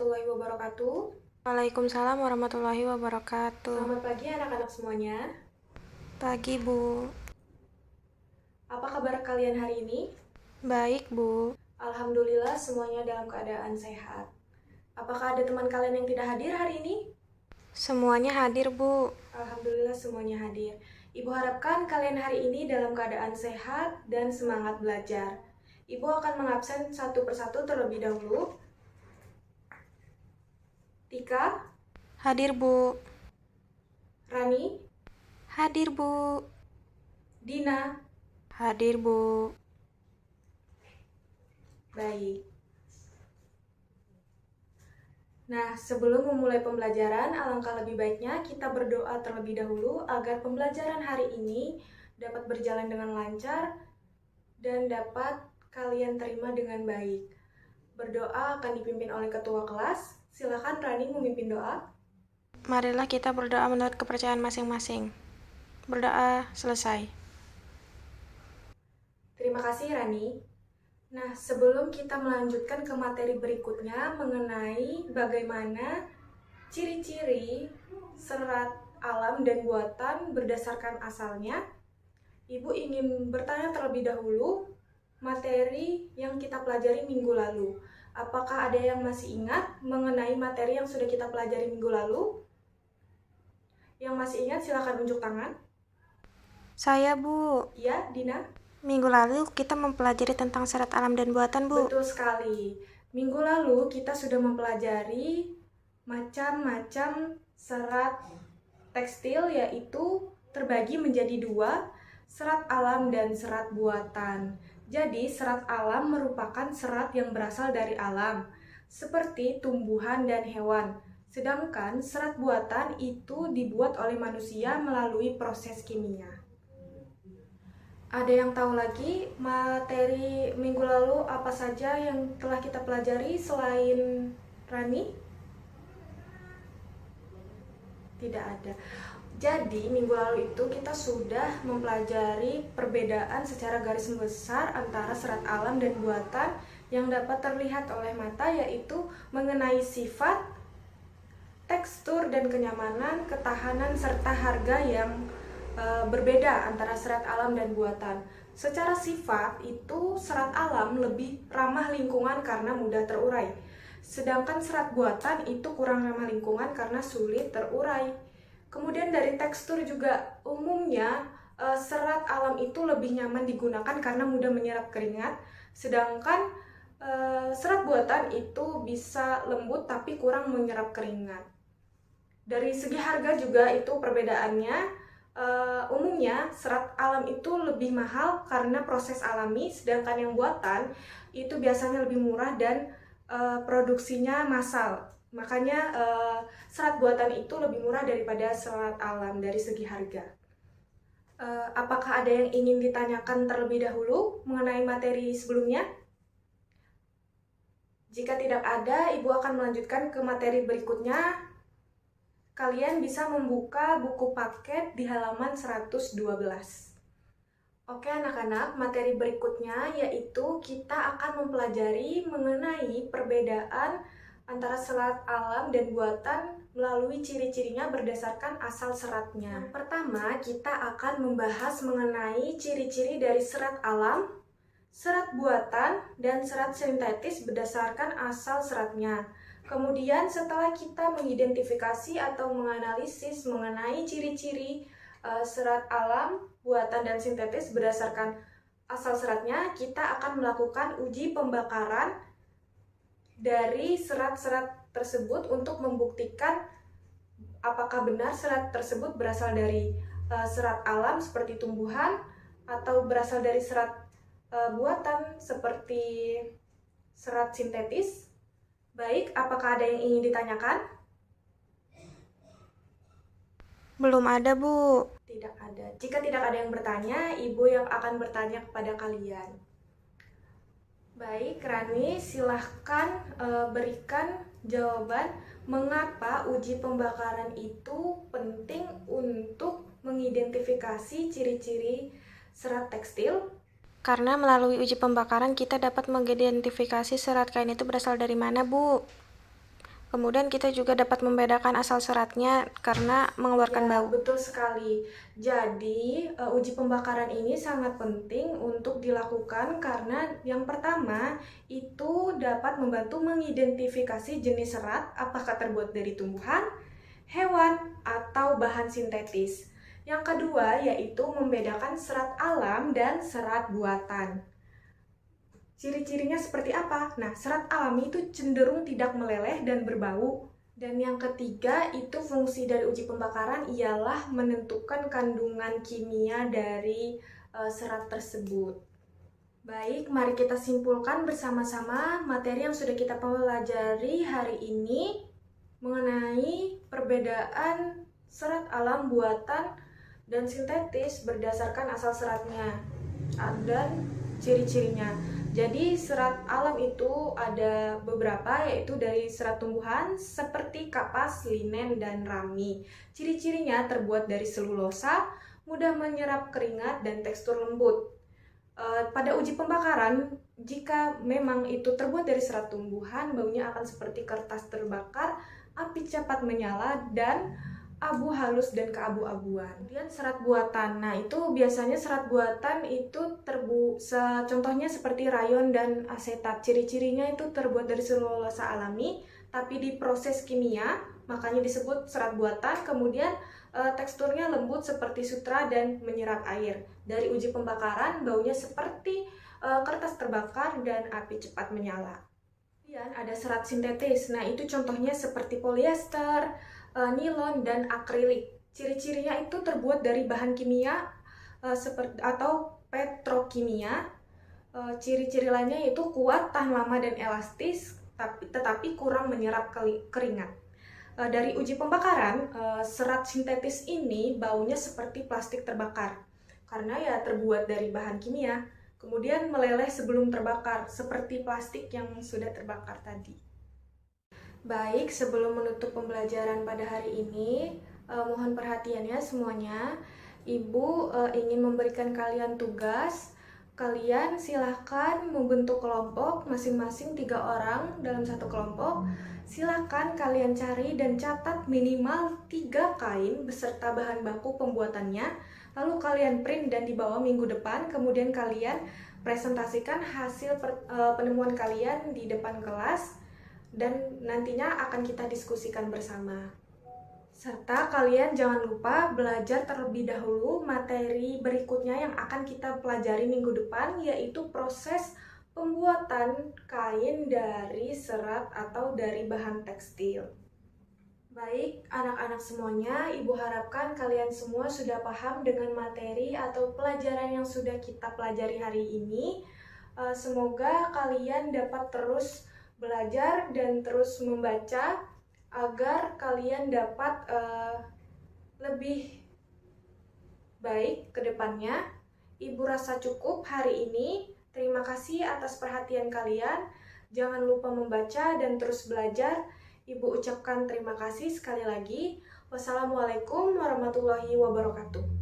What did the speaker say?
warahmatullahi wabarakatuh. Waalaikumsalam warahmatullahi wabarakatuh. Selamat pagi anak-anak semuanya. Pagi, Bu. Apa kabar kalian hari ini? Baik, Bu. Alhamdulillah semuanya dalam keadaan sehat. Apakah ada teman kalian yang tidak hadir hari ini? Semuanya hadir, Bu. Alhamdulillah semuanya hadir. Ibu harapkan kalian hari ini dalam keadaan sehat dan semangat belajar. Ibu akan mengabsen satu persatu terlebih dahulu. Tika, Hadir, Bu. Rani, Hadir, Bu. Dina. Hadir, Bu. Baik. Nah, sebelum memulai pembelajaran, alangkah lebih baiknya kita berdoa terlebih dahulu agar pembelajaran hari ini dapat berjalan dengan lancar dan dapat kalian terima dengan baik. Berdoa akan dipimpin oleh ketua kelas. Silakan Rani memimpin doa. Marilah kita berdoa menurut kepercayaan masing-masing. Berdoa selesai. Terima kasih Rani. Nah, sebelum kita melanjutkan ke materi berikutnya mengenai bagaimana ciri-ciri serat alam dan buatan berdasarkan asalnya, Ibu ingin bertanya terlebih dahulu materi yang kita pelajari minggu lalu. Apakah ada yang masih ingat mengenai materi yang sudah kita pelajari minggu lalu? Yang masih ingat silakan unjuk tangan. Saya, Bu. Ya, Dina? Minggu lalu kita mempelajari tentang serat alam dan buatan, Bu. Betul sekali. Minggu lalu kita sudah mempelajari macam-macam serat tekstil, yaitu terbagi menjadi dua, serat alam dan serat buatan. Jadi serat alam merupakan serat yang berasal dari alam, seperti tumbuhan dan hewan. Sedangkan serat buatan itu dibuat oleh manusia melalui proses kimia. Ada yang tahu lagi materi minggu lalu apa saja yang telah kita pelajari selain Rani? Tidak ada. Jadi minggu lalu itu kita sudah mempelajari perbedaan secara garis besar antara serat alam dan buatan yang dapat terlihat oleh mata, yaitu mengenai sifat, tekstur dan kenyamanan, ketahanan serta harga yang berbeda antara serat alam dan buatan. Secara sifat itu serat alam lebih ramah lingkungan karena mudah terurai. Sedangkan serat buatan itu kurang ramah lingkungan karena sulit terurai. Kemudian dari tekstur juga umumnya serat alam itu lebih nyaman digunakan karena mudah menyerap keringat. Sedangkan serat buatan itu bisa lembut tapi kurang menyerap keringat. Dari segi harga juga itu perbedaannya. Umumnya serat alam itu lebih mahal karena proses alami, sedangkan yang buatan itu biasanya lebih murah dan produksinya massal. Makanya serat buatan itu lebih murah daripada serat alam dari segi harga. Apakah ada yang ingin ditanyakan terlebih dahulu mengenai materi sebelumnya? Jika tidak ada, Ibu akan melanjutkan ke materi berikutnya. Kalian bisa membuka buku paket di halaman 112. Oke anak-anak, materi berikutnya yaitu kita akan mempelajari mengenai perbedaan antara serat alam dan buatan melalui ciri-cirinya berdasarkan asal seratnya. Pertama, kita akan membahas mengenai ciri-ciri dari serat alam, serat buatan, dan serat sintetis berdasarkan asal seratnya. Kemudian setelah kita mengidentifikasi atau menganalisis mengenai ciri-ciri serat alam, buatan, dan sintetis berdasarkan asal seratnya, kita akan melakukan uji pembakaran dari serat-serat tersebut untuk membuktikan apakah benar serat tersebut berasal dari serat alam seperti tumbuhan atau berasal dari serat buatan seperti serat sintetis. Baik, apakah ada yang ingin ditanyakan? Belum ada, Bu. Tidak ada. Jika tidak ada yang bertanya, Ibu yang akan bertanya kepada kalian. Baik, Rani, silahkan berikan jawaban mengapa uji pembakaran itu penting untuk mengidentifikasi ciri-ciri serat tekstil. Karena melalui uji pembakaran kita dapat mengidentifikasi serat kain itu berasal dari mana, Bu. Kemudian kita juga dapat membedakan asal seratnya karena mengeluarkan Ya, bau. betul sekali. Jadi, uji pembakaran ini sangat penting untuk dilakukan karena yang pertama itu dapat membantu mengidentifikasi jenis serat apakah terbuat dari tumbuhan, hewan, atau bahan sintetis. Yang kedua yaitu membedakan serat alam dan serat buatan. Ciri-cirinya seperti apa? Nah, serat alami itu cenderung tidak meleleh dan berbau. Dan yang ketiga, itu fungsi dari uji pembakaran ialah menentukan kandungan kimia dari serat tersebut. Baik, mari kita simpulkan bersama-sama materi yang sudah kita pelajari hari ini mengenai perbedaan serat alam buatan dan sintetis berdasarkan asal seratnya dan ciri-cirinya. Jadi serat alam itu ada beberapa, yaitu dari serat tumbuhan seperti kapas, linen, dan rami. Ciri-cirinya terbuat dari selulosa, mudah menyerap keringat, dan tekstur lembut. Pada uji pembakaran, jika memang itu terbuat dari serat tumbuhan, baunya akan seperti kertas terbakar, api cepat menyala, dan abu halus dan keabu-abuan. Kemudian serat buatan. Nah, itu biasanya serat buatan itu contohnya seperti rayon dan asetat. Ciri-cirinya itu terbuat dari selulosa alami, tapi diproses kimia, makanya disebut serat buatan. Kemudian teksturnya lembut seperti sutra dan menyerap air. Dari uji pembakaran, baunya seperti kertas terbakar dan api cepat menyala. Kemudian ada serat sintetis. Nah, itu contohnya seperti polyester, nilon, dan akrilik. Ciri-cirinya itu terbuat dari bahan kimia atau petrokimia. Ciri-ciri lainnya yaitu kuat, tahan lama, dan elastis, tetapi kurang menyerap keringat. Dari uji pembakaran, serat sintetis ini baunya seperti plastik terbakar karena ya terbuat dari bahan kimia, kemudian meleleh sebelum terbakar seperti plastik yang sudah terbakar tadi. Baik, sebelum menutup pembelajaran pada hari ini, mohon perhatiannya semuanya. Ibu ingin memberikan kalian tugas. Kalian silahkan membentuk kelompok, masing-masing 3 orang dalam satu kelompok. Silahkan kalian cari dan catat minimal 3 kain beserta bahan baku pembuatannya. Lalu kalian print dan dibawa minggu depan. Kemudian kalian presentasikan hasil penemuan kalian di depan kelas. Dan nantinya akan kita diskusikan bersama. Serta kalian jangan lupa belajar terlebih dahulu materi berikutnya yang akan kita pelajari minggu depan, yaitu proses pembuatan kain dari serat atau dari bahan tekstil. Baik, anak-anak semuanya, Ibu harapkan kalian semua sudah paham dengan materi atau pelajaran yang sudah kita pelajari hari ini. Semoga kalian dapat terus belajar dan terus membaca agar kalian dapat lebih baik ke depannya. Ibu rasa cukup hari ini. Terima kasih atas perhatian kalian. Jangan lupa membaca dan terus belajar. Ibu ucapkan terima kasih sekali lagi. Wassalamualaikum warahmatullahi wabarakatuh.